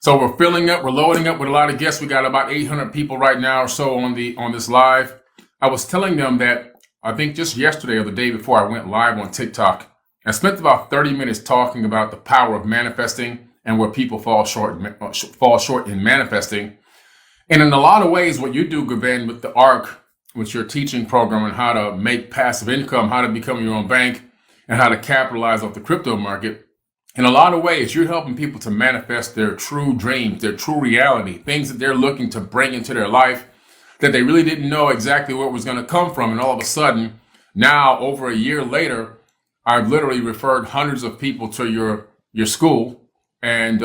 So we're filling up, we're loading up with a lot of guests. We got about 800 people right now or so on this live. I was telling them that I think just yesterday or the day before I went live on TikTok, I spent about 30 minutes talking about the power of manifesting and where people fall short in manifesting. And in a lot of ways, what you do, Gaven, with the ARC, with your teaching program on how to make passive income, how to become your own bank, and how to capitalize off the crypto market, in a lot of ways, you're helping people to manifest their true dreams, their true reality, things that they're looking to bring into their life that they really didn't know exactly where it was going to come from. And all of a sudden, now, over a year later, I've literally referred hundreds of people to your school. And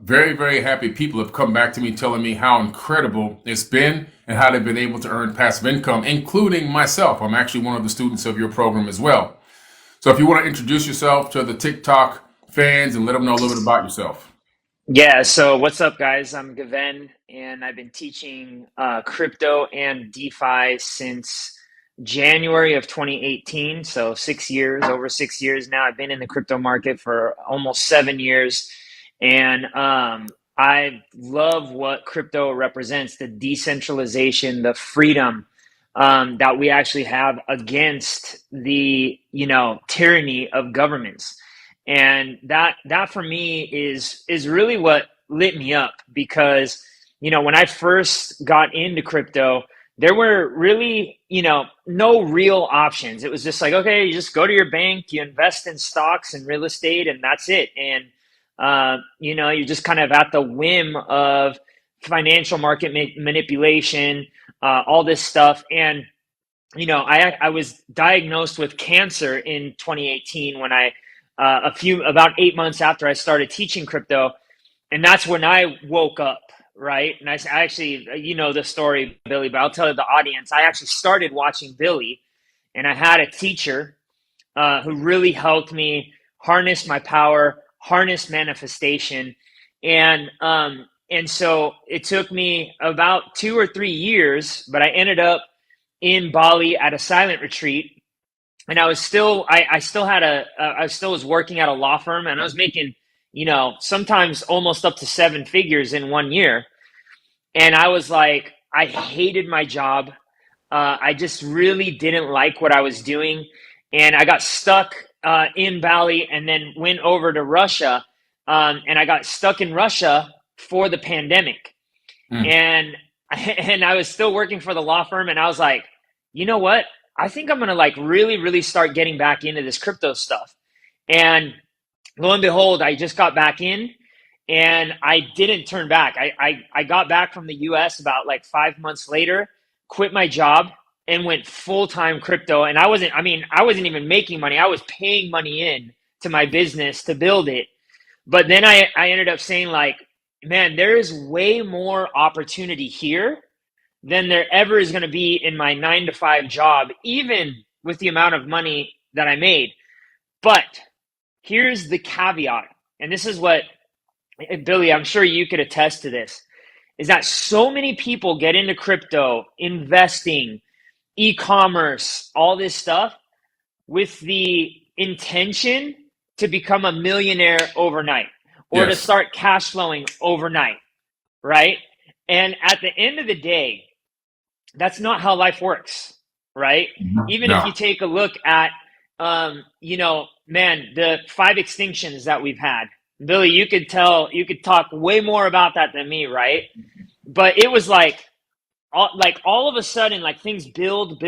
very, very happy people have come back to me telling me how incredible it's been and how they've been able to earn passive income, including myself. I'm actually one of the students of your program as well. So if you want to introduce yourself to the TikTok fans and let them know a little bit about yourself. Yeah, so what's up, guys? I'm Gaven, and I've been teaching crypto and DeFi since January of 2018. So 6 years, over 6 years now. I've been in the crypto market for almost 7 years. And I love what crypto represents, the decentralization, the freedom that we actually have against the, tyranny of governments. And that for me is really what lit me up, because, when I first got into crypto, there were really, no real options. It was just like, okay, you just go to your bank, you invest in stocks and real estate, and that's it. And, you're just kind of at the whim of financial market manipulation, all this stuff. And, I was diagnosed with cancer in 2018 when about 8 months after I started teaching crypto. And that's when I woke up, right? And I actually, the story, Billy, but I'll tell the audience, I actually started watching Billy, and I had a teacher who really helped me harness my power, harness manifestation. And so it took me about 2 or 3 years, but I ended up in Bali at a silent retreat. And I still was working at a law firm, and I was making, sometimes almost up to 7 figures in 1 year. And I was like, I hated my job. I just really didn't like what I was doing. And I got stuck in Bali and then went over to Russia. And I got stuck in Russia for the pandemic. And I was still working for the law firm, and I was like, you know what? I think I'm going to really, really start getting back into this crypto stuff. And lo and behold, I just got back in, and I didn't turn back. I got back from the US about 5 months later, quit my job, and went full-time crypto. And I wasn't even making money. I was paying money in to my business to build it. But then I ended up saying, man, there is way more opportunity here than there ever is going to be in my 9-to-5 job, even with the amount of money that I made. But here's the caveat, and this is what, Billy, I'm sure you could attest to this, is that so many people get into crypto, investing, e-commerce, all this stuff, with the intention to become a millionaire overnight, or to start cash flowing overnight, right? And at the end of the day, that's not how life works, right? Even if you take a look at, the 5 extinctions that we've had. Billy, you could talk way more about that than me, right? But it was all of a sudden, things build,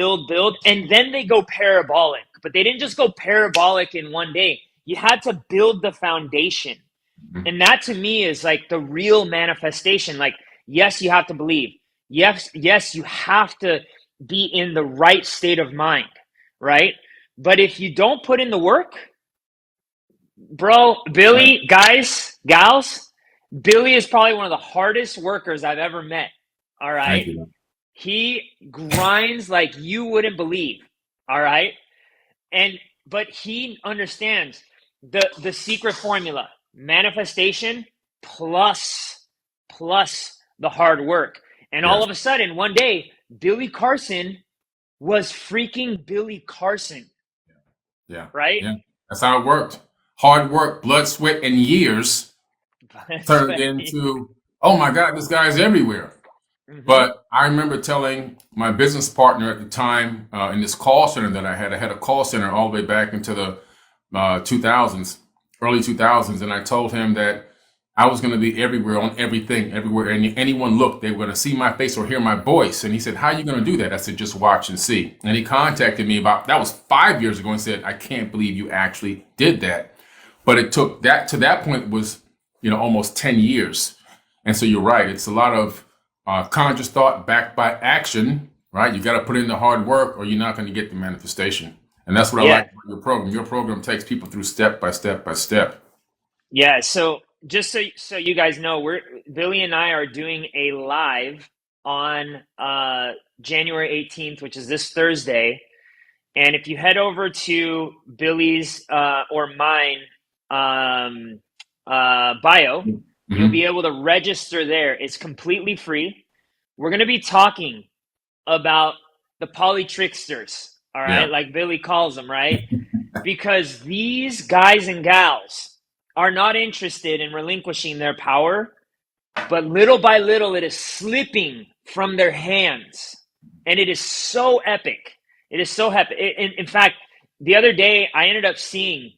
and then they go parabolic. But they didn't just go parabolic in one day. You had to build the foundation. And that to me is the real manifestation. Yes, you have to believe. Yes, you have to be in the right state of mind, right? But if you don't put in the work, bro, Right. Billy, guys, gals, Billy is probably one of the hardest workers I've ever met. All right. Thank you. He grinds like you wouldn't believe. All right. And but he understands the secret formula: manifestation plus the hard work. And all Yes. of a sudden, one day, Billy Carson was freaking Billy Carson, Yeah. right? Yeah. That's how it worked. Hard work, blood, sweat, and years turned into, oh my God, this guy's everywhere. Mm-hmm. But I remember telling my business partner at the time in this call center that I had a call center all the way back into the 2000s, early 2000s. And I told him that I was going to be everywhere on everything, everywhere. And anyone looked, they were going to see my face or hear my voice. And he said, how are you going to do that? I said, just watch and see. And he contacted me that was 5 years ago and said, I can't believe you actually did that. But it took that to that point was, almost 10 years. And so you're right. It's a lot of conscious thought backed by action, right? You got to put in the hard work or you're not going to get the manifestation. And that's what I like Yeah. about your program. Your program takes people through step by step by step. Yeah. So just so you guys know, Billy and I are doing a live on January 18th, which is this Thursday. And if you head over to Billy's or mine bio, you'll Mm-hmm. be able to register there. It's completely free. We're going to be talking about the polytricksters, all Yeah. right, like Billy calls them, right? Because these guys and gals are not interested in relinquishing their power, but little by little, it is slipping from their hands. And it is so epic. It is so epic. In fact, the other day, I ended up seeing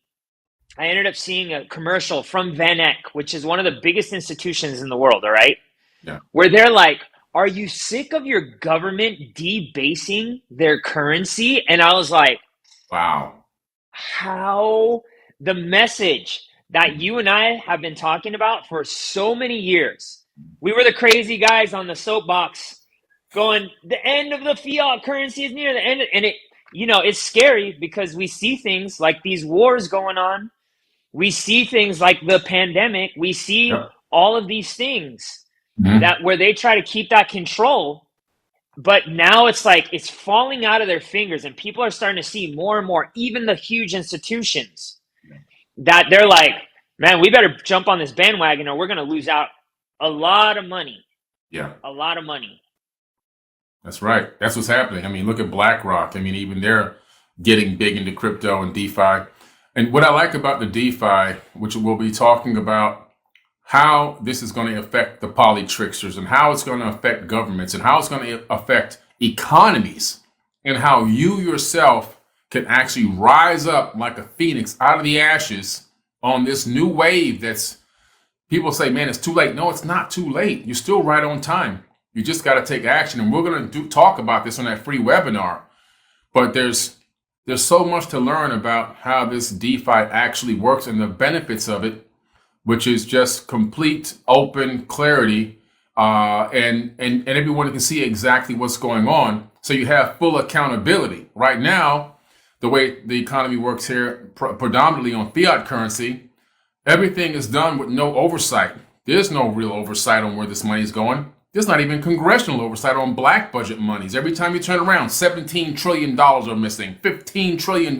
a commercial from Van Eck, which is one of the biggest institutions in the world, all right? Yeah. Where they're like, are you sick of your government debasing their currency? And I was like, Wow. how the message that you and I have been talking about for so many years. We were the crazy guys on the soapbox going, the end of the fiat currency is near the end. And it's scary because we see things like these wars going on. We see things like the pandemic. We see Yep. all of these things Mhm. that where they try to keep that control, but now it's like it's falling out of their fingers, and people are starting to see more and more, even the huge institutions, that they're like, man, we better jump on this bandwagon or we're going to lose out a lot of money, Yeah. a lot of money. That's right. That's what's happening. I mean, look at BlackRock. I mean, even they're getting big into crypto and DeFi. And what I like about the DeFi, which we'll be talking about how this is going to affect the poly tricksters and how it's going to affect governments and how it's going to affect economies and how you yourself can actually rise up like a phoenix out of the ashes on this new wave that's people say, man, it's too late. No, it's not too late. You're still right on time. You just got to take action. And we're going to talk about this on that free webinar. But there's so much to learn about how this DeFi actually works and the benefits of it, which is just complete open clarity, and everyone can see exactly what's going on. So you have full accountability. Right now, the way the economy works here, predominantly on fiat currency, everything is done with no oversight. There's no real oversight on where this money is going. There's not even congressional oversight on black budget monies. Every time you turn around, $17 trillion are missing, $15 trillion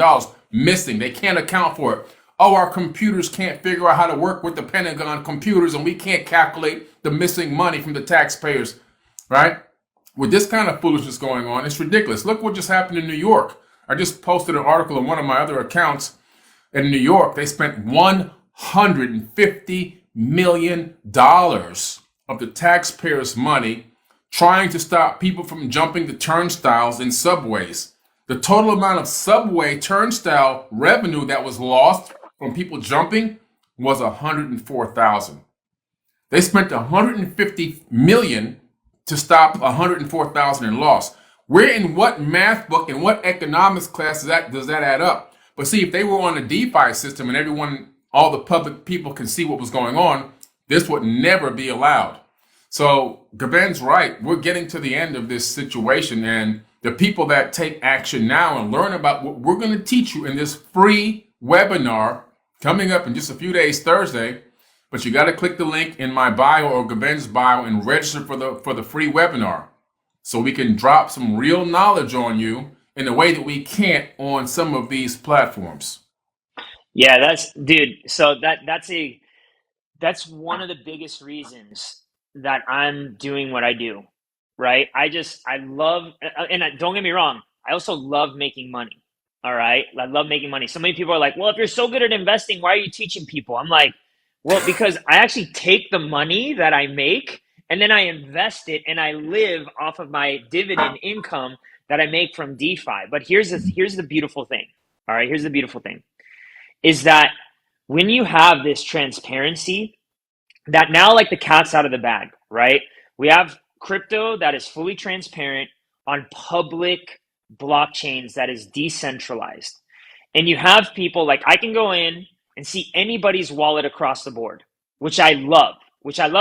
missing. They can't account for it. Oh, our computers can't figure out how to work with the Pentagon computers and we can't calculate the missing money from the taxpayers, right? With this kind of foolishness going on, it's ridiculous. Look what just happened in New York. I just posted an article on one of my other accounts. In New York, they spent $150 million of the taxpayers' money trying to stop people from jumping the turnstiles in subways. The total amount of subway turnstile revenue that was lost from people jumping was 104,000. They spent 150 million to stop 104,000 in loss. Where in what math book and what economics class does that add up? But see, if they were on a DeFi system and all the public people can see what was going on, this would never be allowed. So Gaben's right. We're getting to the end of this situation, and the people that take action now and learn about what we're going to teach you in this free webinar coming up in just a few days, Thursday. But you got to click the link in my bio or Gaben's bio and register for the free webinar, so we can drop some real knowledge on you in a way that we can't on some of these platforms. Yeah, that's dude. So that's one of the biggest reasons that I'm doing what I do, right? I love, and don't get me wrong, I also love making money. All right, I love making money. So many people are like, "Well, if you're so good at investing, why are you teaching people?" I'm like, "Well, because I actually take the money that I make and then I invest it, and I live off of my dividend income that I make from DeFi." But here's the beautiful thing. All right, here's the beautiful thing is that when you have this transparency, that now like the cat's out of the bag, right? We have crypto that is fully transparent on public blockchains that is decentralized. And you have people like I can go in and see anybody's wallet across the board, which I love,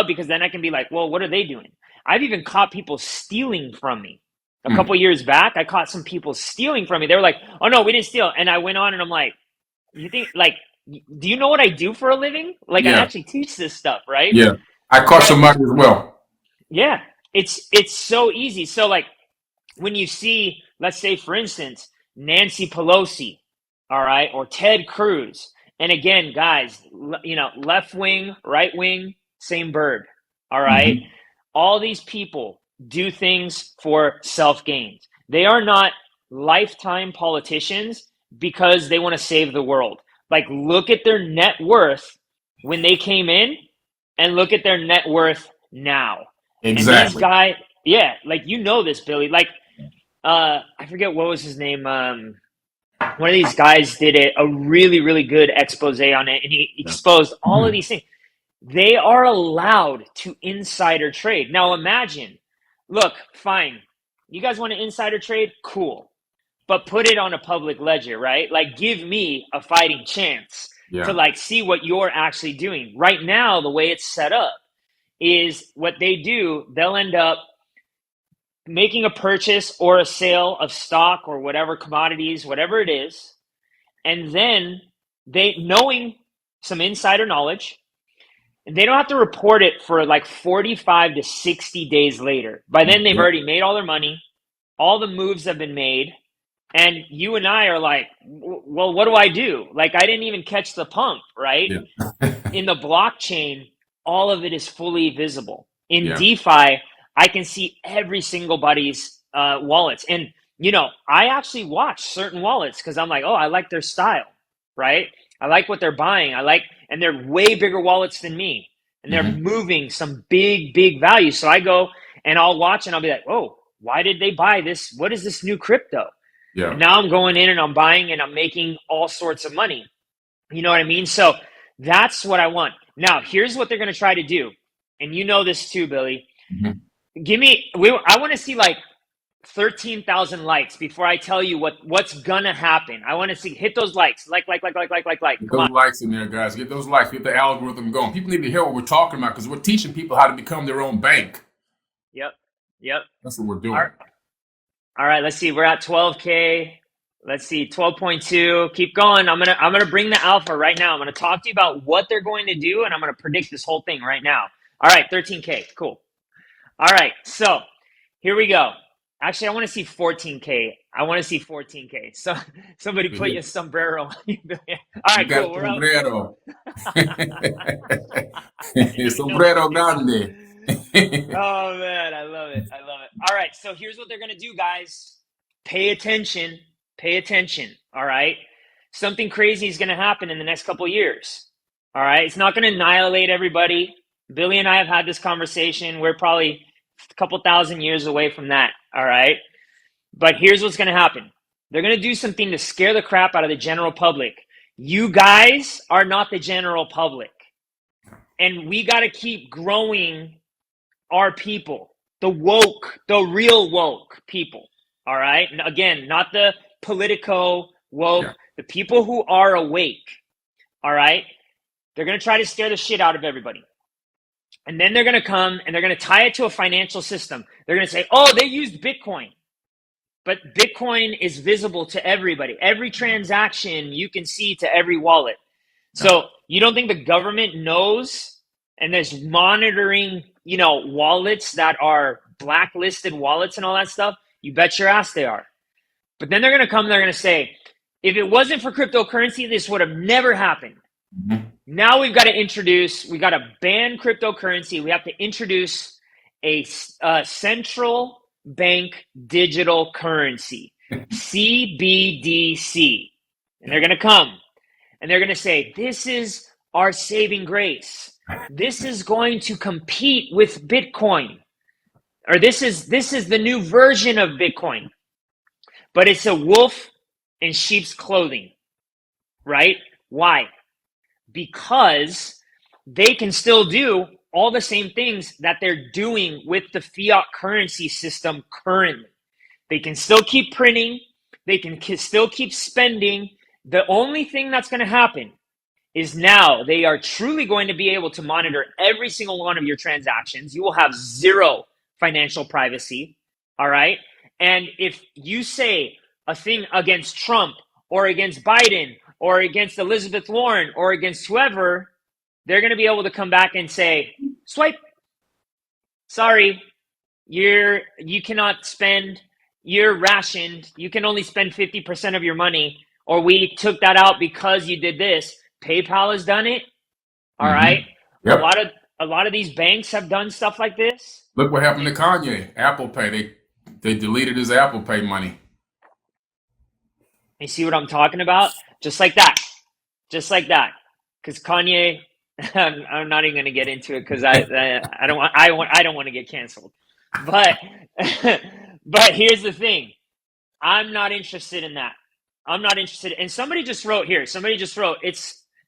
because then I can be like, well, what are they doing? I've even caught people stealing from me. A Hmm. couple years back, I caught some people stealing from me. They were like, oh no, we didn't steal. And I went on and I'm like, you think like, do you know what I do for a living? Like I Yeah, actually teach this stuff, right? yeah. I caught But some money as well. yeah, it's so easy. So like when you see, let's say for instance, Nancy Pelosi, all right, or Ted Cruz, and again, guys, left wing, right wing, same bird, all right. Hmm. All these people do things for self gains. They are not lifetime politicians because they want to save the world. Like, look at their net worth when they came in and look at their net worth now. And these Exactly. guys, yeah, like you know this, Billy. Like, I forget what was his name. One of these guys did a really, really good expose on it, and he exposed all of Mhm. these things. They are allowed to insider trade. Now imagine, look, fine. You guys want to insider trade? Cool. But put it on a public ledger, right? Like give me a fighting chance to Yeah. like see what you're actually doing. Right now, the way it's set up is what they do, they'll end up making a purchase or a sale of stock or whatever commodities, whatever it is, and then they knowing some insider knowledge, and they don't have to report it for like 45 to 60 days later. By then, they've Yep. already made all their money, all the moves have been made. And you and I are like, well, what do I do? Like, I didn't even catch the pump, right? Yeah. In the blockchain, all of it is fully visible. In Yeah. DeFi, I can see every single body's wallets. And, I actually watch certain wallets because I'm like, oh, I like their style, right? I like what they're buying. And they're way bigger wallets than me. And they're Hmm. moving some big, big value. So I go and I'll watch and I'll be like, oh, why did they buy this? What is this new crypto? Yeah. And now I'm going in and I'm buying and I'm making all sorts of money. You know what I mean? So that's what I want. Now, here's what they're going to try to do. And you know this too, Billy. Hmm. I want to see like 13,000 likes before I tell you what's going to happen. I want to see, hit those likes. Like. Get Come those on. likes in there, guys. Get those likes. Get the algorithm going. People need to hear what we're talking about because we're teaching people how to become their own bank. Yep. Yep. That's what we're All right. doing. All right. Let's see. We're at 12K. Let's see, 12.2. Keep going. I'm gonna bring the alpha right now. I'm gonna talk to you about what they're going to do, and I'm gonna predict this whole thing right now. All right, 13K. Cool. All right, so here we go. Actually, I want to see 14K. I want to see 14K. So somebody put your sombrero on. All You right, got a cool. We're up. sombrero. You know what Sombrero I'm doing. grande. Oh man, I love it. I love it. All right, so here's what they're gonna do, guys. Pay attention. Pay attention. All right. Something crazy is gonna happen in the next couple of years. All right. It's not gonna annihilate everybody. Billy and I have had this conversation. We're probably a couple thousand years away from that. All right. But here's what's gonna happen. They're gonna do something to scare the crap out of the general public. You guys are not the general public. And we got to keep growing our people, the woke, the real woke people. All right. And again, not the politico woke, Yeah. the people who are awake. All right. They're going to try to scare the shit out of everybody. And then they're going to come and they're going to tie it to a financial system. They're going to say, oh, they used Bitcoin. But Bitcoin is visible to everybody. Every transaction you can see to every wallet. So you don't think the government knows and there's monitoring, wallets that are blacklisted wallets and all that stuff? You bet your ass they are. But then they're going to come and they're going to say, if it wasn't for cryptocurrency, this would have never happened. Mm-hmm. Now we got to ban cryptocurrency. We have to introduce a central bank digital currency, CBDC. And they're going to come and they're going to say, this is our saving grace. This is going to compete with Bitcoin. Or this is the new version of Bitcoin. But it's a wolf in sheep's clothing, right? Why? Because they can still do all the same things that they're doing with the fiat currency system currently. They can still keep printing. They can still keep spending. The only thing that's going to happen is now they are truly going to be able to monitor every single one of your transactions. You will have zero financial privacy, all right? And if you say a thing against Trump or against Biden or against Elizabeth Warren or against whoever, they're going to be able to come back and say, swipe. Sorry, you cannot spend, you're rationed. You can only spend 50% of your money, or we took that out because you did this. PayPal has done it. All right. Yep. A lot of these banks have done stuff like this. Look what happened to Kanye. Apple Pay. They deleted his Apple Pay money. You see what I'm talking about? Just like that. Because Kanye, I'm not even going to get into it because I don't want to get canceled. But but here's the thing. I'm not interested in that. I'm not interested. And somebody just wrote,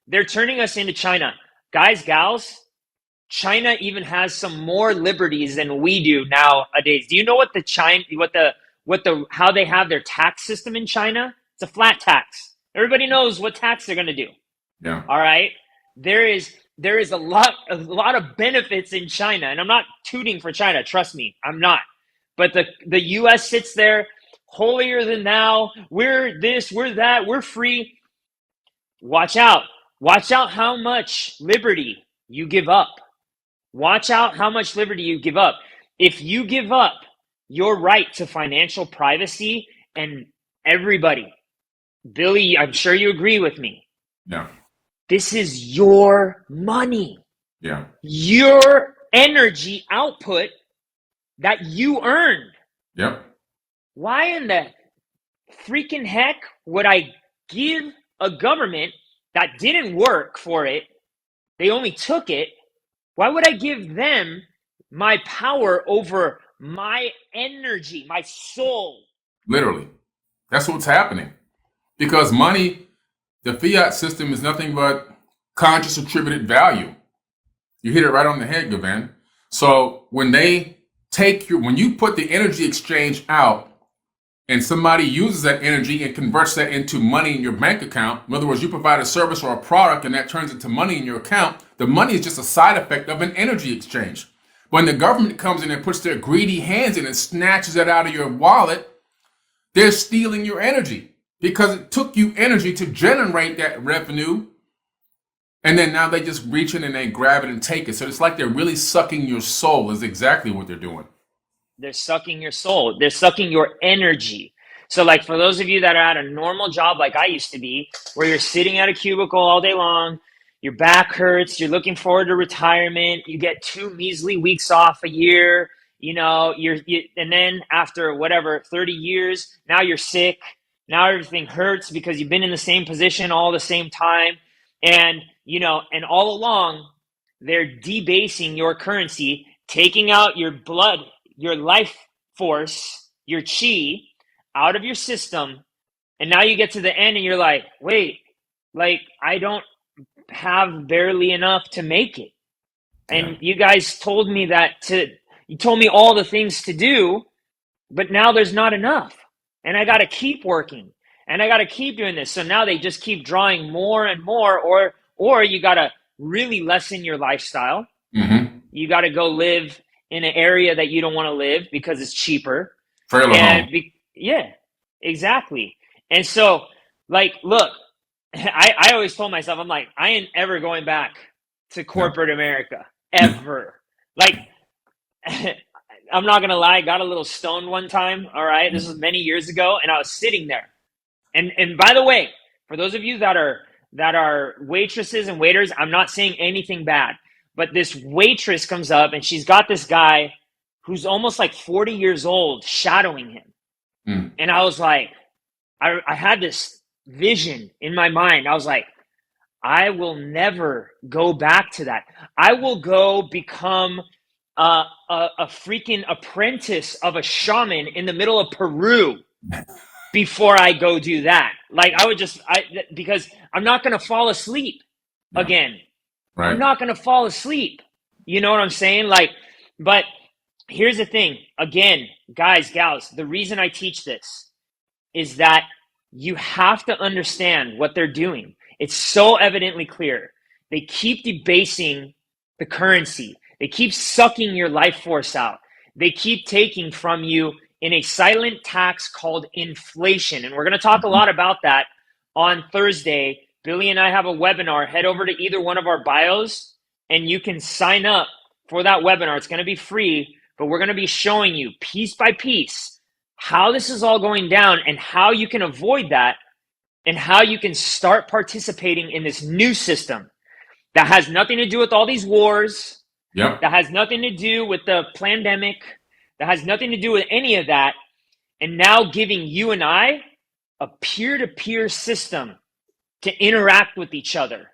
they're turning us into China. Guys, gals, China even has some more liberties than we do nowadays. Do you know how they have their tax system in China? It's a flat tax. Everybody knows what tax they're going to do. Yeah. All right. There is a lot of benefits in China, and I'm not tooting for China. Trust me, I'm not. But the U.S. sits there, holier than thou. We're this, we're that, we're free. Watch out. Watch out how much liberty you give up. Watch out how much liberty you give up. If you give up your right to financial privacy, and everybody, Billy, I'm sure you agree with me. Yeah. This is your money. Yeah. Your energy output that you earned. Yep. Why in the freaking heck would I give a government that didn't work for it? They only took it. Why would I give them my power over my energy, my soul? Literally. That's what's happening. Because money, the fiat system is nothing but conscious attributed value. You hit it right on the head, Gavan. So when you put the energy exchange out and somebody uses that energy and converts that into money in your bank account, in other words, you provide a service or a product and that turns into money in your account, the money is just a side effect of an energy exchange. When the government comes in and puts their greedy hands in and snatches it out of your wallet, they're stealing your energy because it took you energy to generate that revenue. And then now they just reach in and they grab it and take it. So it's like they're really sucking your soul is exactly what they're doing. They're sucking your soul. They're sucking your energy. So like for those of you that are at a normal job like I used to be, where you're sitting at a cubicle all day long, your back hurts, you're looking forward to retirement, you get 2 measly weeks off a year, and then after 30 years, now you're sick. Now everything hurts because you've been in the same position all the same time. And, and all along, they're debasing your currency, taking out your blood, your life force, your chi out of your system. And now you get to the end and you're like, wait, I don't have barely enough to make it. And you guys told me you told me all the things to do, but now there's not enough. And I got to keep working and I got to keep doing this. So now they just keep drawing more and more, or you got to really lessen your lifestyle. Mm-hmm. you got to go live in an area that you don't want to live because it's cheaper. Trailer home. Yeah, exactly. And so, like, look, I always told myself, I'm like, I ain't ever going back to Yeah. corporate America, ever. Like, I'm not gonna lie, I got a little stoned one time. All right, this was many years ago, and I was sitting there. And by the way, for those of you that are waitresses and waiters, I'm not saying anything bad, but this waitress comes up and she's got this guy who's almost like 40 years old shadowing him. Mm. And I was like, I had this vision in my mind. I was like, I will never go back to that. I will go become a freaking apprentice of a shaman in the middle of Peru before I go do that. Like because I'm not going to fall asleep Yeah. again. Right. I'm not going to fall asleep. You know what I'm saying? Like, but here's the thing. Again, guys, gals, the reason I teach this is that you have to understand what they're doing. It's so evidently clear. They keep debasing the currency. They keep sucking your life force out. They keep taking from you in a silent tax called inflation. And we're going to talk a lot about that on Thursday. Billy and I have a webinar. Head over to either one of our bios and you can sign up for that webinar. It's going to be free, but we're going to be showing you piece by piece how this is all going down and how you can avoid that and how you can start participating in this new system that has nothing to do with all these wars, Yep. that has nothing to do with the pandemic, that has nothing to do with any of that, and now giving you and I a peer-to-peer system to interact with each other.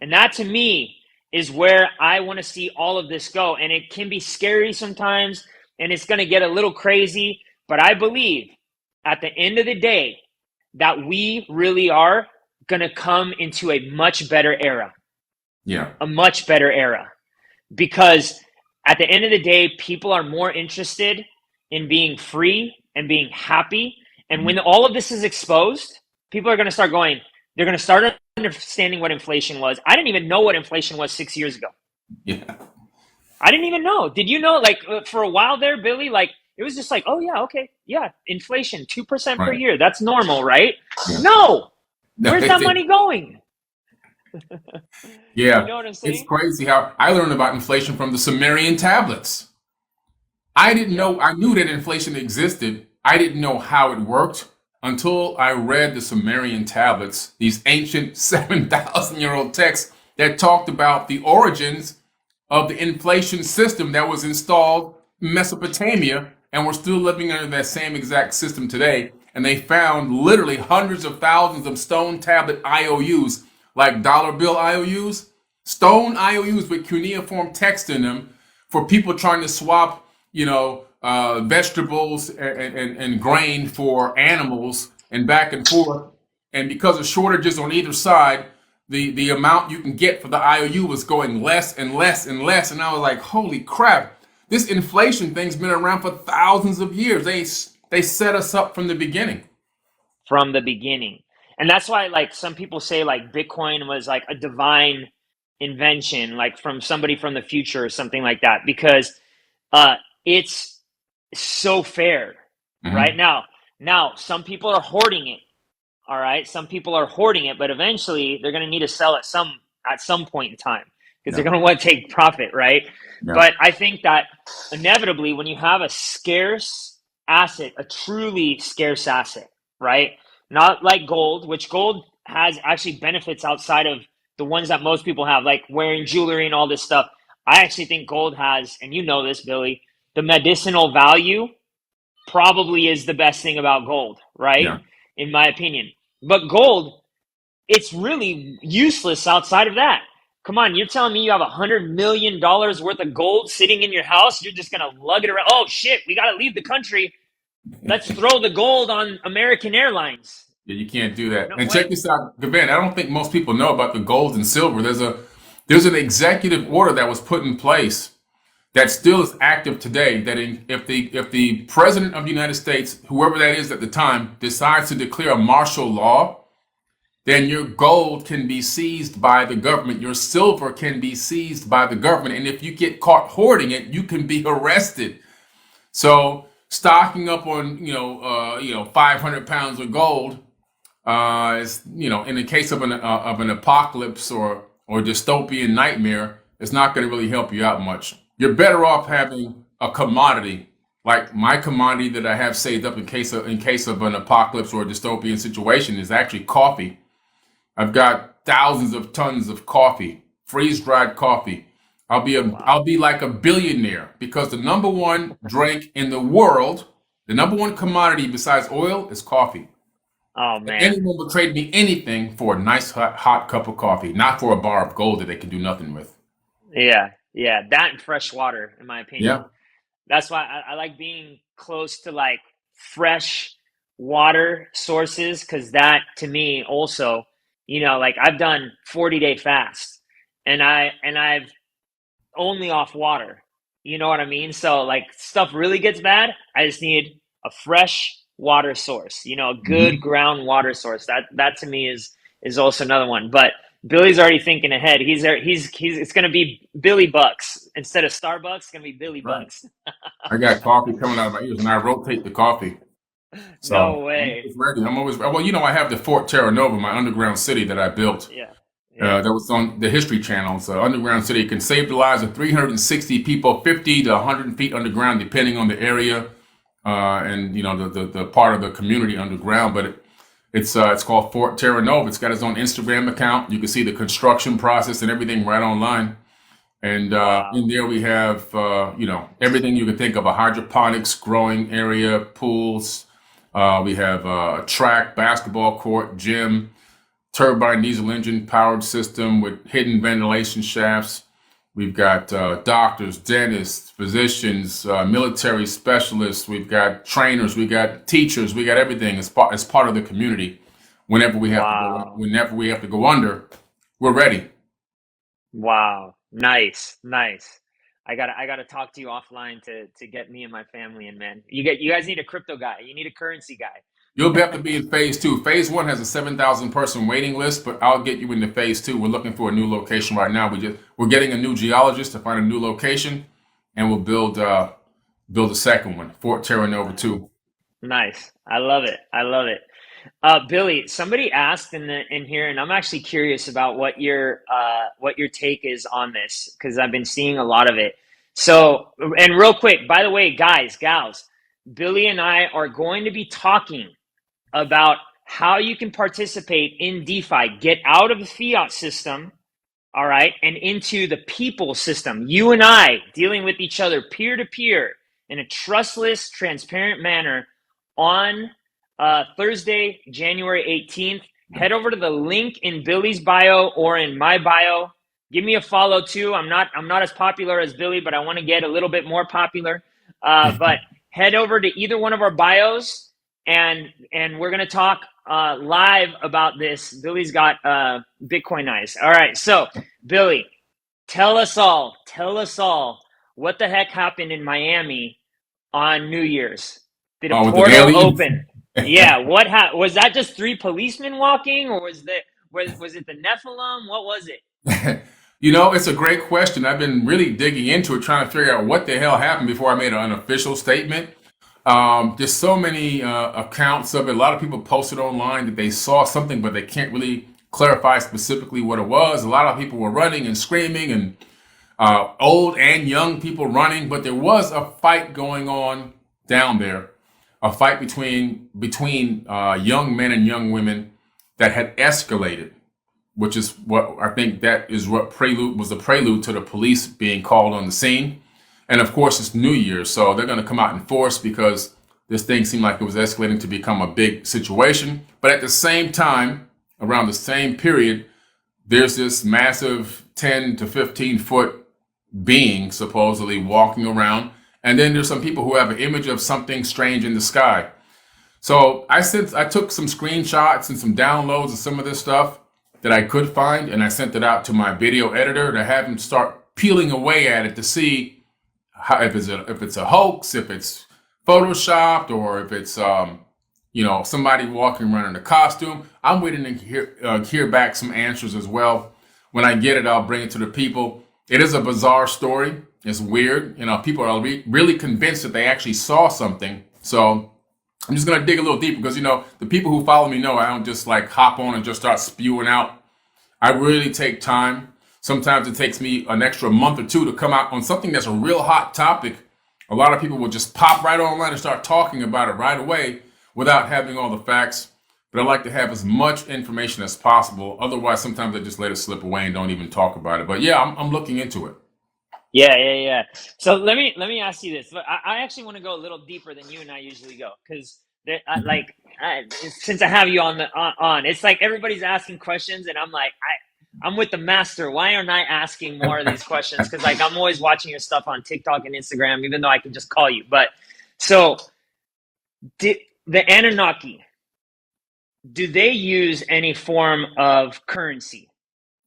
And that to me is where I want to see all of this go. And it can be scary sometimes, and it's going to get a little crazy, but I believe at the end of the day that we really are going to come into a much better era. Yeah. A much better era. Because at the end of the day, people are more interested in being free and being happy. And when all of this is exposed, people are going to start going, they're going to start understanding what inflation was. I didn't even know what inflation was 6 years ago. Yeah. I didn't even know. Did you know, like, for a while there, Billy, like, it was just like, oh, yeah, okay. Yeah, inflation, 2% per Right. year. That's normal, right? Yeah. No. No, Where's that money going? Yeah. You know what I'm saying? It's crazy how I learned about inflation from the Sumerian tablets. I didn't know, I knew that inflation existed. I didn't know how it worked until I read the Sumerian tablets, these ancient 7,000-year-old texts that talked about the origins of the inflation system that was installed in Mesopotamia, and we're still living under that same exact system today. And they found literally hundreds of thousands of stone tablet IOUs, like dollar bill IOUs, stone IOUs with cuneiform text in them for people trying to swap, vegetables and grain for animals and back and forth. And because of shortages on either side, the amount you can get for the IOU was going less and less and less. And I was like, holy crap, this inflation thing's been around for thousands of years. They set us up from the beginning. From the beginning. And that's why, like, some people say, like, Bitcoin was like a divine invention, like from somebody from the future or something like that, because it's so fair. Mm-hmm. Right now, some people are hoarding it. All right, some people are hoarding it, but eventually they're going to need to sell it at some point in time because they're going to want to take profit, right? Yeah. But I think that inevitably, when you have a scarce asset, a truly scarce asset, right? Not like gold, which gold has actually benefits outside of the ones that most people have, like wearing jewelry and all this stuff. I actually think gold has, and you know this, Billy, the medicinal value probably is the best thing about gold, right? Yeah. In my opinion. But gold, it's really useless outside of that. Come on, you're telling me you have $100 million worth of gold sitting in your house? You're just going to lug it around. Oh, shit, we got to leave the country. Let's throw the gold on American Airlines. Yeah, you can't do that. No, and check this out, Gavan. I don't think most people know about the gold and silver. There's an executive order that was put in place that still is active today. That if the president of the United States, whoever that is at the time, decides to declare a martial law, then your gold can be seized by the government. Your silver can be seized by the government. And if you get caught hoarding it, you can be arrested. So stocking up on, 500 pounds of gold is, in the case of an apocalypse or dystopian nightmare, it's not going to really help you out much. You're better off having a commodity like my commodity that I have saved up in case of an apocalypse or a dystopian situation is actually coffee. I've got thousands of tons of coffee, freeze dried coffee. I'll be like a billionaire because the number one drink in the world, the number one commodity besides oil is coffee. Oh And man. anyone will trade me anything for a nice hot cup of coffee, not for a bar of gold that they can do nothing with. Yeah. Yeah. That and fresh water, in my opinion. Yeah, That's why I like being close to like fresh water sources because that to me also, like I've done 40-day fast and I've only off water. You know what I mean? So like stuff really gets bad, I just need a fresh water source, a good hmm groundwater source. That to me is also another one. But Billy's already thinking ahead. He's it's gonna be Billy Bucks instead of Starbucks. It's gonna be Billy right. Bucks. I got coffee coming out of my ears, and I rotate the coffee. So No I'm way. always ready. I'm always well. I have the Fort Terra Nova, my underground city that I built. Yeah, yeah. That was on the History Channel. So underground city can save the lives of 360 people, 50 to 100 feet underground, depending on the area and the part of the community underground. But it's called Fort Terra Nova. It's got its own Instagram account. You can see the construction process and everything right online. And Wow. in there we have, everything you can think of, a hydroponics growing area, pools. We have a track, basketball court, gym, turbine diesel engine powered system with hidden ventilation shafts. We've got doctors, dentists, physicians, military specialists. We've got trainers. We got teachers. We got everything as part of the community. Wow. Whenever we have to go under, we're ready. Wow. Nice. Nice. I gotta talk to you offline to get me and my family in, man. You guys need a crypto guy. You need a currency guy. You'll have to be in phase two. Phase one has a 7,000 person waiting list, but I'll get you into phase two. We're looking for a new location right now. We're getting a new geologist to find a new location, and we'll build a second one, Fort Terra Nova two. Nice. I love it. I love it. Billy, somebody asked in here, and I'm actually curious about what your take is on this because I've been seeing a lot of it. So, and real quick, by the way, guys, gals, Billy and I are going to be talking about how you can participate in DeFi, get out of the fiat system, all right, and into the people system. You and I dealing with each other peer to peer in a trustless, transparent manner on Thursday, January 18th. Head over to the link in Billy's bio or in my bio. Give me a follow too. I'm not as popular as Billy, but I want to get a little bit more popular. But head over to either one of our bios, and we're gonna talk live about this. Billy's got Bitcoin eyes. All right, so Billy, tell us all what the heck happened in Miami on New Year's. Did a With the portal aliens. open? Yeah, was that just three policemen walking, or was it the Nephilim? What was it? It's a great question. I've been really digging into it, trying to figure out what the hell happened before I made an official statement. There's so many accounts of it. A lot of people posted online that they saw something, but they can't really clarify specifically what it was. A lot of people were running and screaming, and old and young people running. But there was a fight going on down there, a fight between young men and young women that had escalated, which is what I think that is what prelude was the prelude to the police being called on the scene. And of course, it's New Year's, so they're going to come out in force because this thing seemed like it was escalating to become a big situation. But at the same time, around the same period, there's this massive 10 to 15 foot being supposedly walking around. And then there's some people who have an image of something strange in the sky. So I took some screenshots and some downloads of some of this stuff that I could find, and I sent it out to my video editor to have him start peeling away at it to see how, if it's a hoax, if it's photoshopped, or if it's somebody walking around in a costume. I'm waiting to hear back some answers as well. When I get it, I'll bring it to the people. It is a bizarre story. It's weird. People are really convinced that they actually saw something. So I'm just going to dig a little deeper because, the people who follow me know I don't just like hop on and just start spewing out. I really take time. Sometimes it takes me an extra month or two to come out on something that's a real hot topic. A lot of people will just pop right online and start talking about it right away without having all the facts. But I like to have as much information as possible. Otherwise, sometimes I just let it slip away and don't even talk about it. But yeah, I'm looking into it. Yeah. So let me ask you this. I actually want to go a little deeper than you and I usually go because Mhm. like since I have you on, it's like everybody's asking questions and I'm like I'm with the master. Why aren't I asking more of these questions? Because like I'm always watching your stuff on TikTok and Instagram, even though I can just call you. But so did the Anunnaki, do they use any form of currency?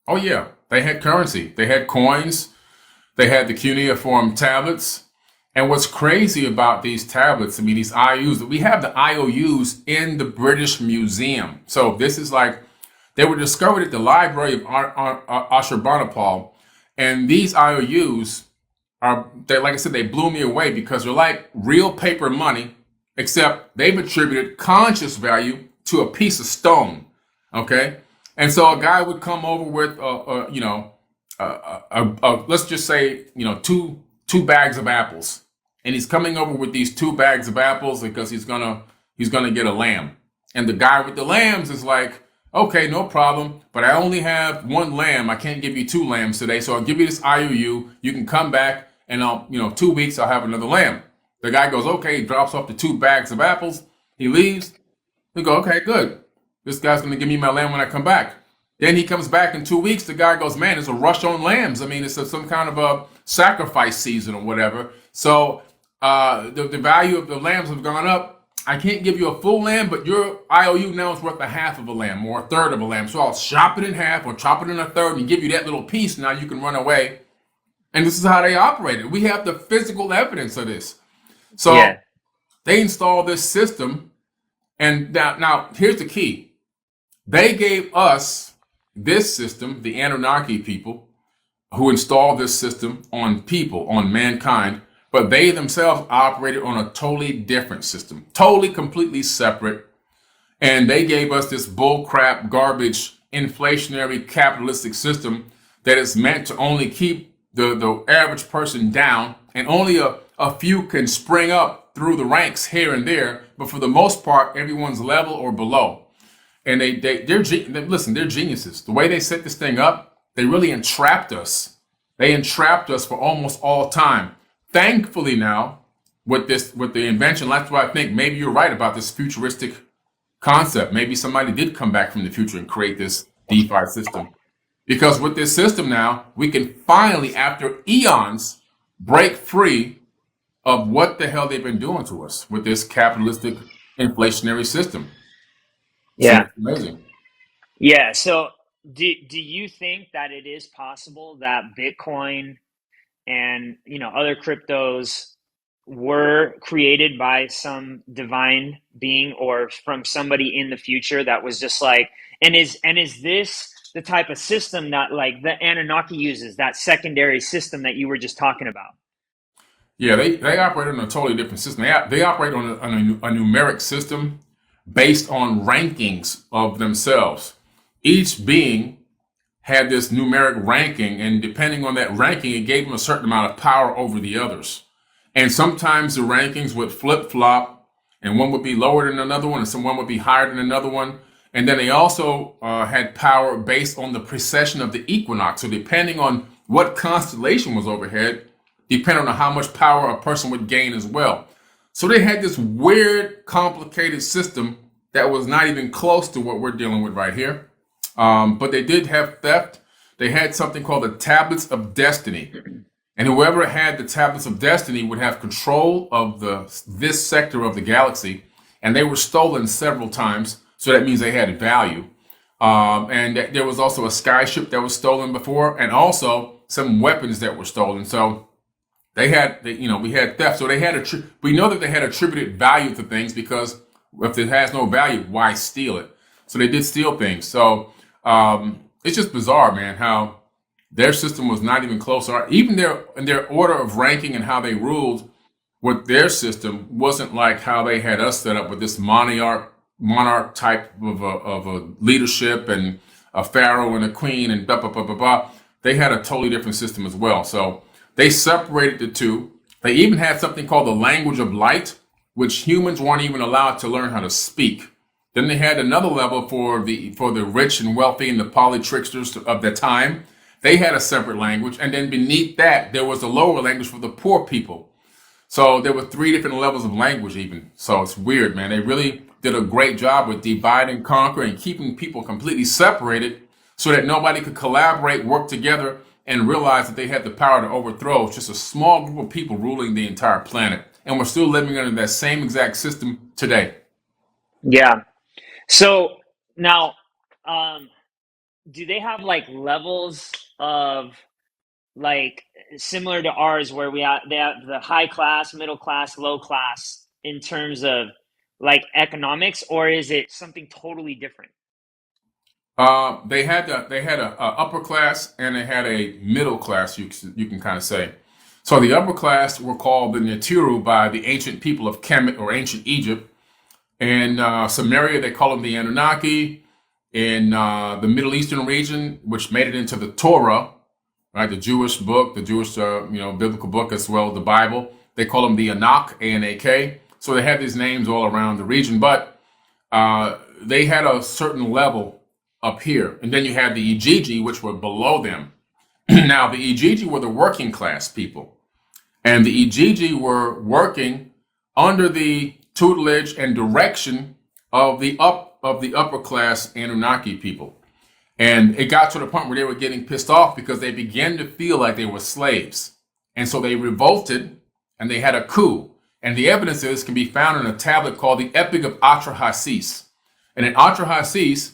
Oh yeah, they had currency. They had coins. They had the cuneiform tablets. And what's crazy about these tablets, I mean, these IOUs, we have the IOUs in the British Museum. So this is like, they were discovered at the Library of Ashurbanipal. And these IOUs like I said, they blew me away because they're like real paper money, except they've attributed conscious value to a piece of stone. Okay. And so a guy would come over with, let's just say, two bags of apples, and he's coming over with these 2 bags of apples because he's gonna get a lamb. And the guy with the lambs is like, okay, no problem, but I only have 1 lamb. I can't give you 2 lambs today, so I'll give you this IOU. You can come back, and 2 weeks I'll have another lamb. The guy goes, okay, he drops off the 2 bags of apples. He leaves. We go, okay, good. This guy's gonna give me my lamb when I come back. Then he comes back in 2 weeks. The guy goes, man, it's a rush on lambs. I mean, it's some kind of a sacrifice season or whatever. So the value of the lambs have gone up. I can't give you a full lamb, but your IOU now is worth a half of a lamb or a third of a lamb. So I'll chop it in half or chop it in a third and give you that little piece. Now you can run away. And this is how they operated. We have the physical evidence of this. Yeah. So they installed this system. And now here's the key. They gave us this system, the Anunnaki people, who installed this system on people, on mankind, but they themselves operated on a totally different system, totally, completely separate. And they gave us this bullcrap, garbage, inflationary, capitalistic system that is meant to only keep the average person down, and only a few can spring up through the ranks here and there. But for the most part, everyone's level or below. And listen, they're geniuses. The way they set this thing up, they really entrapped us. They entrapped us for almost all time. Thankfully now, with the invention, that's why I think maybe you're right about this futuristic concept. Maybe somebody did come back from the future and create this DeFi system. Because with this system now, we can finally, after eons, break free of what the hell they've been doing to us with this capitalistic inflationary system. So Yeah. it's amazing. Yeah. So do you think that it is possible that Bitcoin and other cryptos were created by some divine being or from somebody in the future that was just like, and is this the type of system that like the Anunnaki uses, that secondary system that you were just talking about? Yeah, they operate on a totally different system. They operate on a numeric system based on rankings of themselves. Each being had this numeric ranking, and depending on that ranking, it gave them a certain amount of power over the others. And sometimes the rankings would flip flop, and one would be lower than another one, and someone would be higher than another one. And then they also had power based on the precession of the equinox. So depending on what constellation was overhead, depending on how much power a person would gain as well. So they had this weird, complicated system that was not even close to what we're dealing with right here. But they did have theft. They had something called the Tablets of Destiny. And whoever had the Tablets of Destiny would have control of this sector of the galaxy. And they were stolen several times. So that means they had value. And there was also a skyship that was stolen before, and also some weapons that were stolen. So we had theft. So we know that they had attributed value to things because If it has no value, why steal it? So they did steal things. So it's just bizarre, man, how their system was not even close. Or even their order of ranking and how they ruled with their system wasn't like how they had us set up with this monarch type of a leadership and a pharaoh and a queen and blah blah blah blah blah. They had a totally different system as well. So they separated the two. They even had something called the language of light, which humans weren't even allowed to learn how to speak. Then they had another level for the rich and wealthy and the polytricksters of the time. They had a separate language, and then beneath that there was a lower language for the poor people. So there were three different levels of language even. So it's weird, man. They really did a great job with divide and conquer and keeping people completely separated so that nobody could collaborate, work together, and realize that they had the power to overthrow just a small group of people ruling the entire planet. And we're still living under that same exact system today. Yeah. So now, do they have like levels of like similar to ours where they have the high class, middle class, low class in terms of like economics, or is it something totally different? They had a upper class and they had a middle class. You can kind of say. So the upper class were called the Netiru by the ancient people of Kemet or ancient Egypt. In Samaria, they call them the Anunnaki. In the Middle Eastern region, which made it into the Torah, right, the Jewish book, the Jewish biblical book as well, the Bible, they call them the Anak, A-N-A-K. So they had these names all around the region, but they had a certain level up here. And then you had the Igigi, which were below them. Now, the Igigi were the working class people. And the Igigi were working under the tutelage and direction of the upper class Anunnaki people. And it got to the point where they were getting pissed off because they began to feel like they were slaves. And so they revolted and they had a coup. And the evidence of this can be found in a tablet called the Epic of Atrahasis. And in Atrahasis,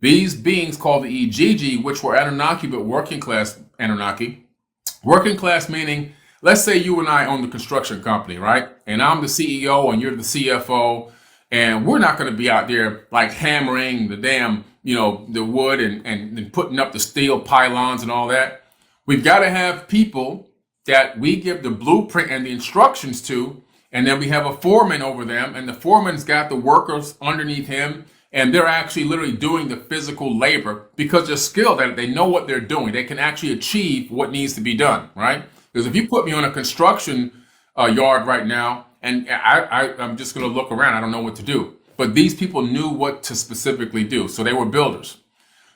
these beings called the Igigi, which were Anunnaki but working class Anunnaki, working class meaning, let's say you and I own the construction company, right? And I'm the CEO and you're the CFO. And we're not going to be out there like hammering the damn, the wood and putting up the steel pylons and all that. We've got to have people that we give the blueprint and the instructions to, and then we have a foreman over them, and the foreman's got the workers underneath him, and they're actually literally doing the physical labor because they're skilled at it. They know what they're doing. They can actually achieve what needs to be done, right? Because if you put me on a construction yard right now, and I'm just going to look around. I don't know what to do. But these people knew what to specifically do. So they were builders.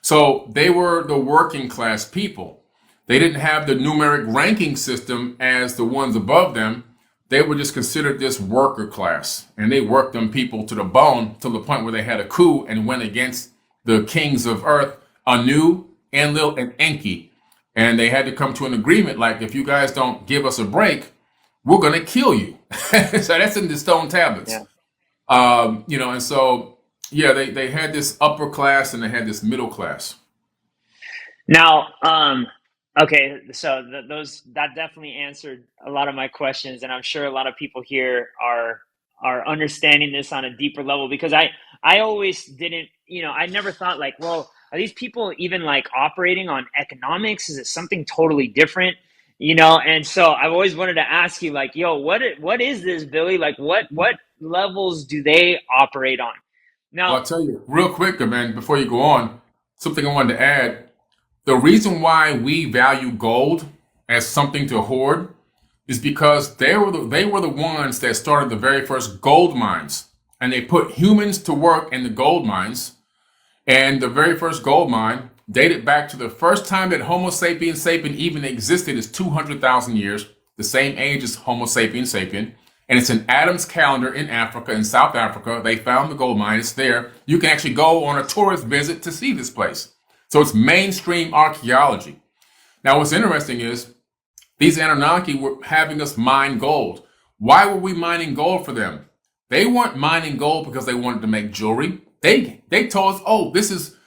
So they were the working class people. They didn't have the numeric ranking system as the ones above them. They were just considered this worker class. And they worked them people to the bone to the point where they had a coup and went against the kings of Earth, Anu, Enlil, and Enki. And they had to come to an agreement like, if you guys don't give us a break, we're going to kill you. So that's in the stone tablets. Yeah. And so, yeah, they had this upper class and they had this middle class. Now, okay, so that definitely answered a lot of my questions, and I'm sure a lot of people here are understanding this on a deeper level because I always didn't, I never thought like, well, are these people even like operating on economics? Is it something totally different? And so I've always wanted to ask you, like, yo, what is this, Billy? Like, what levels do they operate on? Well, Now, I'll tell you real quick, man, before you go on, something I wanted to add. The reason why we value gold as something to hoard is because they were the ones that started the very first gold mines, and they put humans to work in the gold mines. And the very first gold mine dated back to the first time that Homo sapiens sapien even existed is 200,000 years, the same age as Homo sapiens sapien. And it's in Adam's calendar in Africa, in South Africa. They found the gold mine. It's there. You can actually go on a tourist visit to see this place. So it's mainstream archaeology. Now, what's interesting is these Anunnaki were having us mine gold. Why were we mining gold for them? They weren't mining gold because they wanted to make jewelry. They told us, oh, this is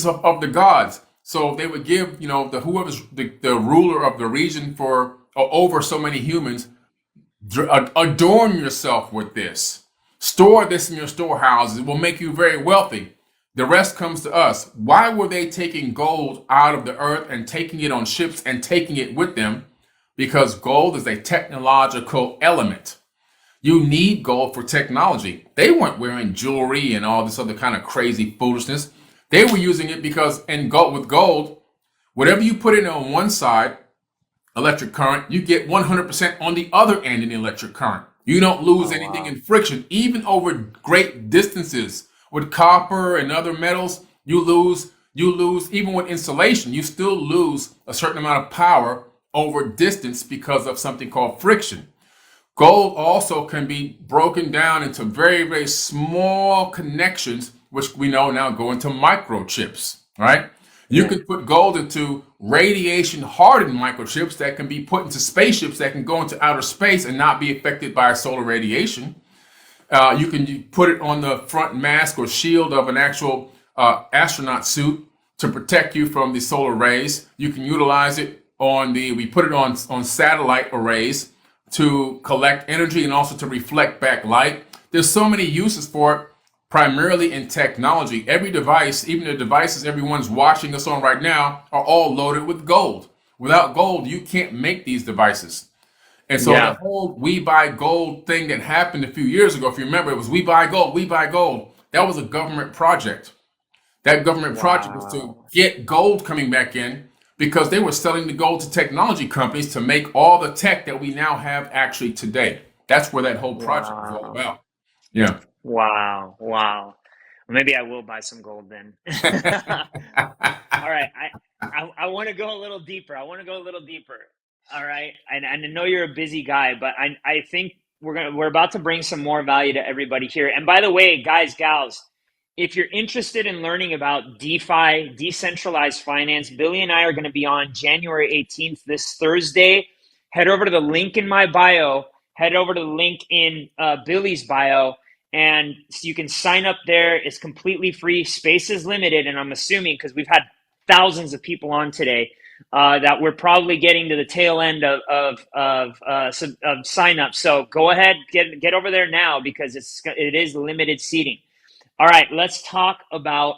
of the gods. So they would give, whoever's the ruler of the region for over so many humans, adorn yourself with this. Store this in your storehouses. It will make you very wealthy. The rest comes to us. Why were they taking gold out of the earth and taking it on ships and taking it with them? Because gold is a technological element. You need gold for technology. They weren't wearing jewelry and all this other kind of crazy foolishness. They were using it because with gold, whatever you put in on one side, electric current, you get 100% on the other end in the electric current. You don't lose Oh, anything wow. in friction, even over great distances. With copper and other metals, you lose even with insulation, you still lose a certain amount of power over distance because of something called friction. Gold also can be broken down into very, very small connections, which we know now go into microchips, right? You Yeah. can put gold into radiation hardened microchips that can be put into spaceships that can go into outer space and not be affected by solar radiation. You can put it on the front mask or shield of an actual astronaut suit to protect you from the solar rays. You can utilize it we put it on satellite arrays to collect energy and also to reflect back light. There's so many uses for it, primarily in technology. Every device, even the devices everyone's watching us on right now, are all loaded with gold. Without gold, you can't make these devices. And so the Yeah. whole we buy gold thing that happened a few years ago, if you remember, it was we buy gold, we buy gold. That was a government project. That government project was to Wow. get gold coming back in because they were selling the gold to technology companies to make all the tech that we now have actually today. That's where that whole project was all Wow. about. Yeah. Wow. Wow. Maybe I will buy some gold then. All right. I want to go a little deeper. I want to go a little deeper. All right. And I know you're a busy guy, but I think we're about to bring some more value to everybody here. And by the way, guys, gals, if you're interested in learning about DeFi, decentralized finance, Billy and I are going to be on January 18th, this Thursday. Head over to the link in my bio, head over to the link in Billy's bio, and so you can sign up there. It's completely free. Space is limited, and I'm assuming because we've had thousands of people on today that we're probably getting to the tail end of sign up. So go ahead, get over there now because it is limited seating. All right, let's talk about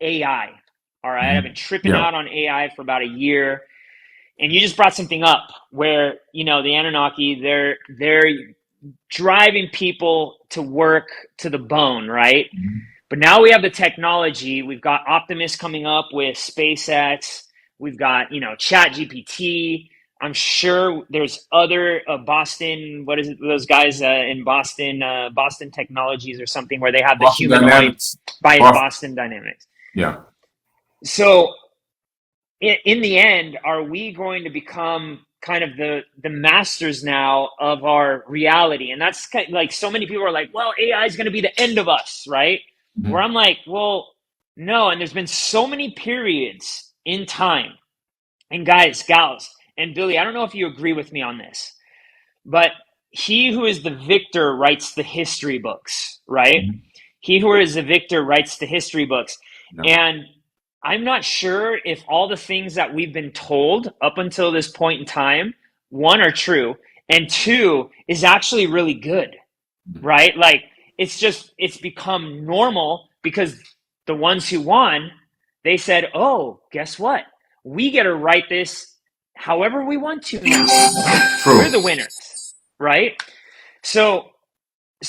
AI. All right, I've been tripping Yeah. out on AI for about a year, and you just brought something up where the Anunnaki they're driving people to work to the bone, right? But now we have the technology. We've got Optimus coming up with SpaceX. We've got Chat GPT. I'm sure there's other Boston. What is it? Those guys in Boston, Boston Technologies or something, where they have the Boston humanoid Dynamics. by Boston, Boston Dynamics. yeah. So in the end, are we going to become kind of the masters now of our reality? And that's kind of like, so many people are like, well, AI is going to be the end of us, right? Where Mhm. I'm like, well, no. And there's been so many periods in time. And guys, gals, and Billy, I don't know if you agree with me on this, but he who is the victor writes the history books, right? Mhm. He who is the victor writes the history books. Yeah. And I'm not sure if all the things that we've been told up until this point in time, one, are true, and two, is actually really good, right? Like, it's become normal because the ones who won, they said, oh, guess what? We get to write this however we want to now. We're True. the winners, right? So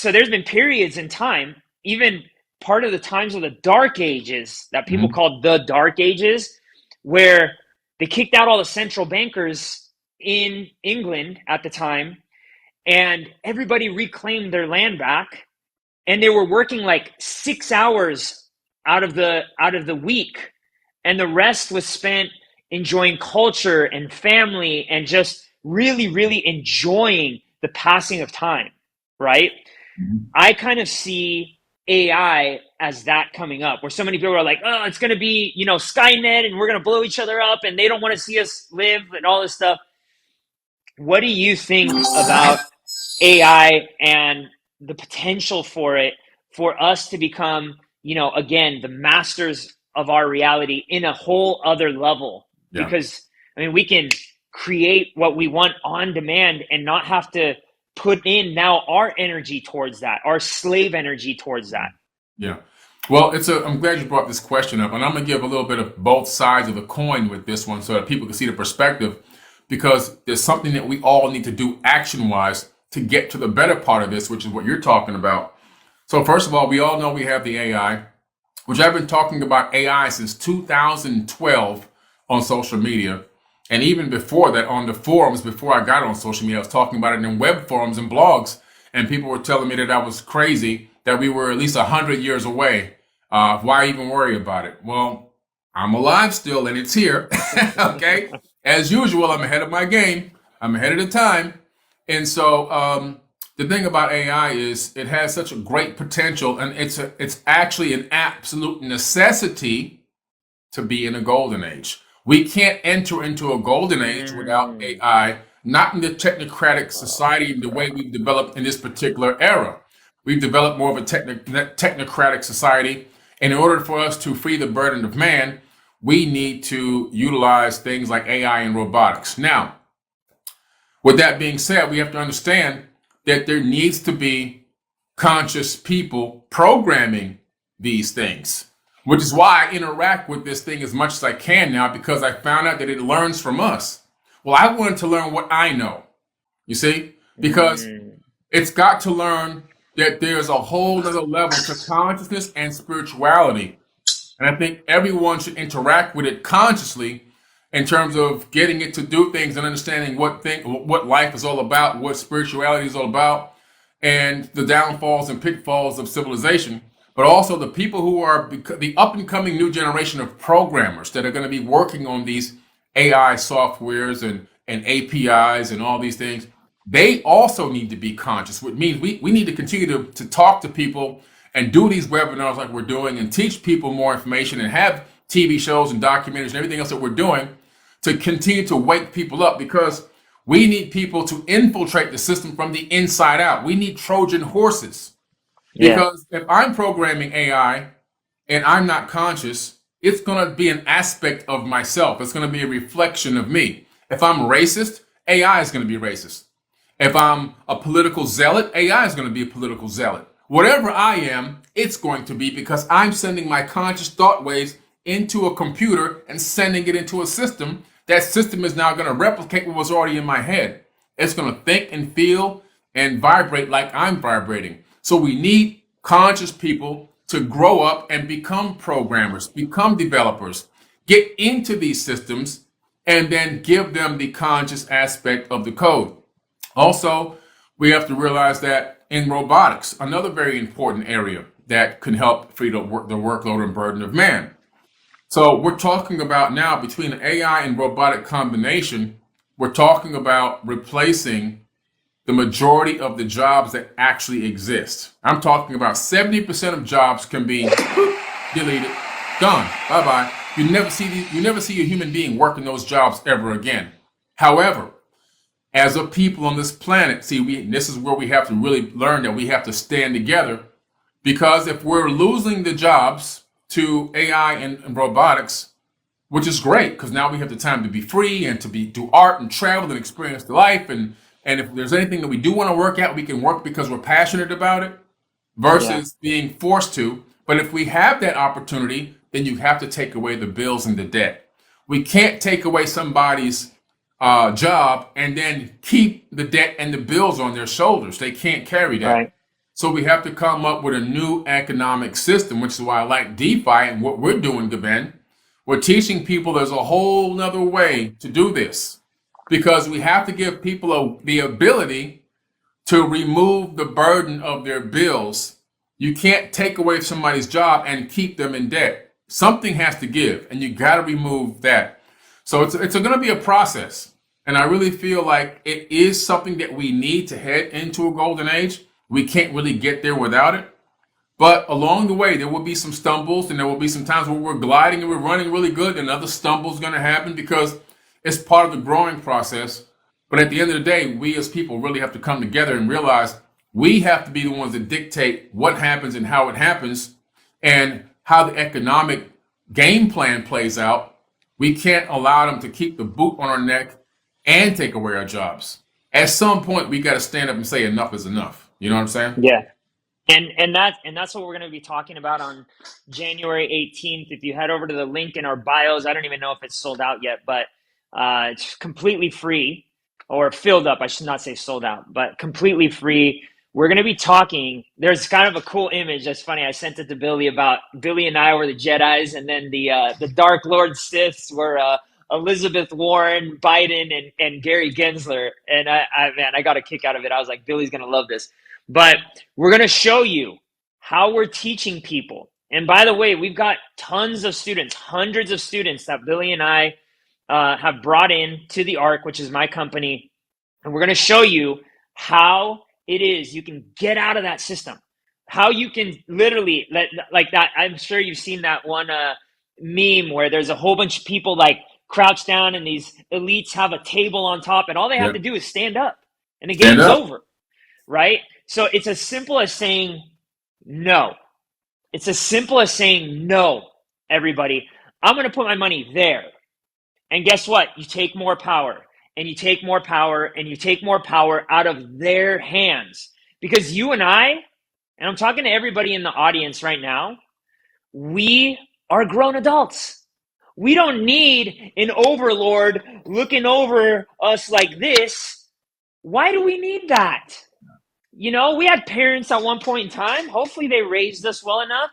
there's been periods in time, even part of the times of the dark ages that people Mhm. called the dark ages, where they kicked out all the central bankers in England at the time, and everybody reclaimed their land back, and they were working like 6 hours out of the week, and the rest was spent enjoying culture and family and just really, really enjoying the passing of time, right? Mhm. I kind of see AI as that coming up, where so many people are like, oh, it's going to be, Skynet, and we're going to blow each other up, and they don't want to see us live and all this stuff. What do you think about AI and the potential for it, for us to become, again, the masters of our reality in a whole other level? Yeah. Because, I mean, we can create what we want on demand and not have to put in now our energy towards that, our slave energy towards that. Yeah. Well, I'm glad you brought this question up, and I'm going to give a little bit of both sides of the coin with this one so that people can see the perspective, because there's something that we all need to do action-wise to get to the better part of this, which is what you're talking about. So first of all, we all know we have the AI, which I've been talking about AI since 2012 on social media. And even before that, on the forums, before I got on social media, I was talking about it in web forums and blogs. And people were telling me that I was crazy, that we were at least 100 years away. Why even worry about it? Well, I'm alive still and it's here. Okay. As usual, I'm ahead of my game. I'm ahead of the time. And so the thing about AI is it has such a great potential, and it's actually an absolute necessity to be in a golden age. We can't enter into a golden age without AI, not in the technocratic society the way we've developed in this particular era. We've developed more of a technocratic society. And in order for us to free the burden of man, we need to utilize things like AI and robotics. Now, with that being said, we have to understand that there needs to be conscious people programming these things, which is why I interact with this thing as much as I can now, because I found out that it learns from us. Well, I wanted to learn what I know, you see, because it's got to learn that there's a whole other level to consciousness and spirituality. And I think everyone should interact with it consciously in terms of getting it to do things and understanding what life is all about, what spirituality is all about, and the downfalls and pitfalls of civilization. But also the people who are the up and coming new generation of programmers that are going to be working on these AI softwares and APIs and all these things. They also need to be conscious, which means we need to continue to talk to people and do these webinars like we're doing and teach people more information and have TV shows and documentaries and everything else that we're doing to continue to wake people up, because we need people to infiltrate the system from the inside out. We need Trojan horses. Yeah. Because if I'm programming AI and I'm not conscious, it's going to be an aspect of myself. It's going to be a reflection of me. If I'm racist, AI is going to be racist. If I'm a political zealot, AI is going to be a political zealot. Whatever I am, it's going to be, because I'm sending my conscious thought waves into a computer and sending it into a system. That system is now going to replicate what was already in my head. It's going to think and feel and vibrate like I'm vibrating. So we need conscious people to grow up and become programmers, become developers, get into these systems, and then give them the conscious aspect of the code. Also, we have to realize that in robotics, another very important area that can help free the workload and burden of man. So we're talking about now, between the AI and robotic combination, we're talking about replacing the majority of the jobs that actually exist. I'm talking about 70% of jobs can be deleted, done, bye-bye. You never see a human being working those jobs ever again. However, as a people on this planet, this is where we have to really learn that we have to stand together, because if we're losing the jobs to AI and robotics, which is great, because now we have the time to be free and to do art and travel and experience the life, and if there's anything that we do want to work at, we can work because we're passionate about it versus being forced to. But if we have that opportunity, then you have to take away the bills and the debt. We can't take away somebody's job and then keep the debt and the bills on their shoulders. They can't carry that. Right. So we have to come up with a new economic system, which is why I like DeFi and what we're doing, Gaben. We're teaching people there's a whole nother way to do this, because we have to give people the ability to remove the burden of their bills. You can't take away somebody's job and keep them in debt. Something has to give, and you got to remove that. So it's going to be a process. And I really feel like it is something that we need to head into a golden age. We can't really get there without it. But along the way, there will be some stumbles, and there will be some times where we're gliding and we're running really good, and other stumbles going to happen, because it's part of the growing process. But at the end of the day, we as people really have to come together and realize we have to be the ones that dictate what happens and how it happens and how the economic game plan plays out. We can't allow them to keep the boot on our neck and take away our jobs. At some point, we got to stand up and say enough is enough. You know what I'm saying? Yeah. And that's what we're going to be talking about on January 18th. If you head over to the link in our bios, I don't even know if it's sold out yet, but it's completely free or filled up. I should not say sold out, but completely free. We're going to be talking. There's kind of a cool image. That's funny. I sent it to Billy about Billy and I were the Jedis, and then the Dark Lord Siths were Elizabeth Warren, Biden, and Gary Gensler. And I got a kick out of it. I was like, Billy's going to love this. But we're going to show you how we're teaching people. And by the way, we've got tons of students, hundreds of students that Billy and I have brought in to the ARC, which is my company. And we're going to show you how it is you can get out of that system, how you can literally like that. I'm sure you've seen that one meme where there's a whole bunch of people like crouched down and these elites have a table on top and all they have to do is stand up and the game's over, right? So it's as simple as saying no. It's as simple as saying no, everybody. I'm going to put my money there. And guess what? You take more power and you take more power and you take more power out of their hands. Because you and I'm talking to everybody in the audience right now, we are grown adults. We don't need an overlord looking over us like this. Why do we need that? You know, we had parents at one point in time. Hopefully they raised us well enough.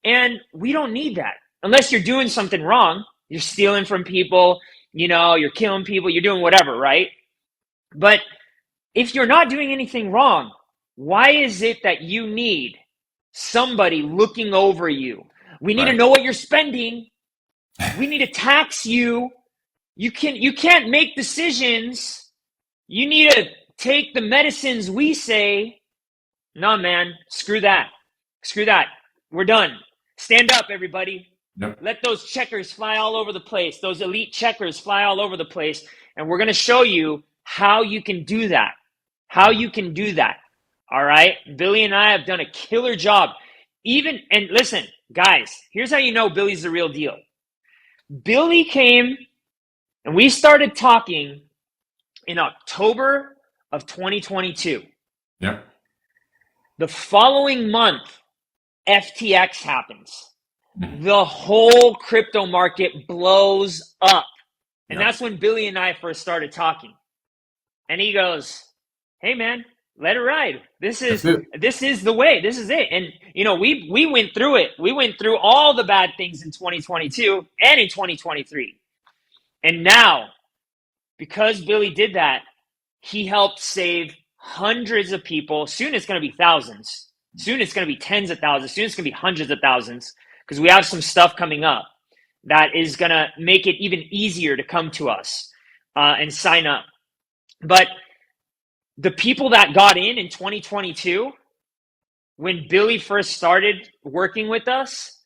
And we don't need that. Unless you're doing something wrong. You're stealing from people. You know, you're killing people. You're doing whatever, right? But if you're not doing anything wrong, why is it that you need somebody looking over you? We need to know what you're spending. We need to tax you. You can't make decisions. You need to take the medicines we say. No, man, screw that. Screw that. We're done. Stand up, everybody. Yep. Let those checkers fly all over the place. Those elite checkers fly all over the place. And we're going to show you how you can do that. How you can do that. All right? Billy and I have done a killer job. And listen, guys, here's how you know Billy's the real deal. Billy came and we started talking in October of 2022. Yep. The following month, FTX happens. The whole crypto market blows up. And that's when Billy and I first started talking. And he goes, hey, man, let it ride. This is the way. This is it. And, you know, we went through it. We went through all the bad things in 2022 and in 2023. And now, because Billy did that, he helped save hundreds of people. Soon it's going to be thousands. Soon it's going to be tens of thousands. Soon it's going to be hundreds of thousands because we have some stuff coming up that is going to make it even easier to come to us and sign up. But the people that got in 2022, when Billy first started working with us,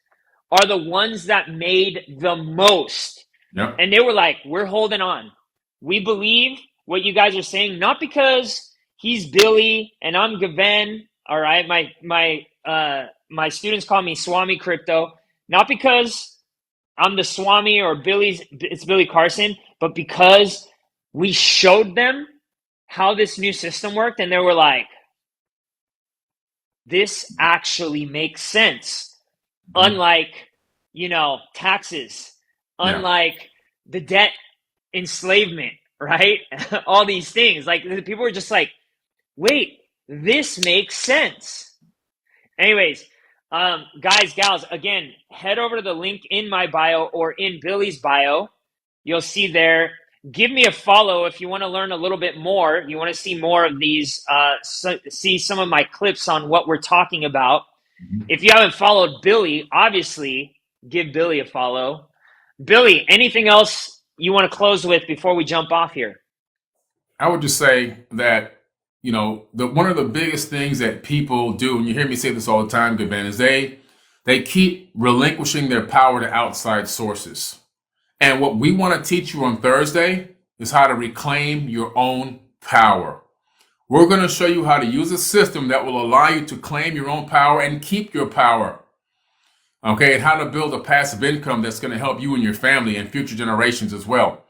are the ones that made the most. Yep. And they were like, we're holding on. We believe what you guys are saying, not because he's Billy and I'm Gaven. All right. My students call me Swami Crypto, not because I'm the Swami or it's Billy Carson, but because we showed them how this new system worked. And they were like, this actually makes sense. Unlike, you know, taxes, unlike the debt enslavement, right? All these things. Like people were just like, wait, this makes sense. Anyways, guys, gals, again, head over to the link in my bio or in Billy's bio. You'll see there. Give me a follow if you want to learn a little bit more. You want to see more of these, see some of my clips on what we're talking about. If you haven't followed Billy, obviously give Billy a follow. Billy, anything else you want to close with before we jump off here? I would just say that, you know, one of the biggest things that people do, and you hear me say this all the time, Gaven, is they keep relinquishing their power to outside sources. And what we want to teach you on Thursday is how to reclaim your own power. We're going to show you how to use a system that will allow you to claim your own power and keep your power. Okay, and how to build a passive income that's going to help you and your family and future generations as well.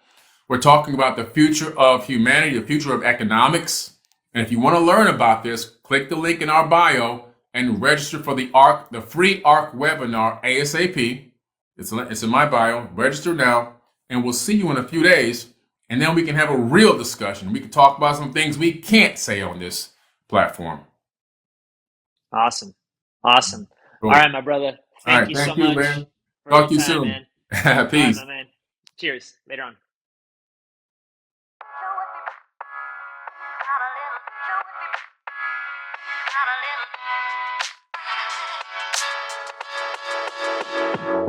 We're talking about the future of humanity, the future of economics. And if you want to learn about this, click the link in our bio and register for the free ARC webinar ASAP. It's in my bio. Register now, and we'll see you in a few days. And then we can have a real discussion. We can talk about some things we can't say on this platform. Awesome. Awesome. Cool. All right, my brother. All Thank right. you Thank so you, much man. for Talk to your you time, soon. man. All right, Peace. my man. Cheers. Later on. Not a little.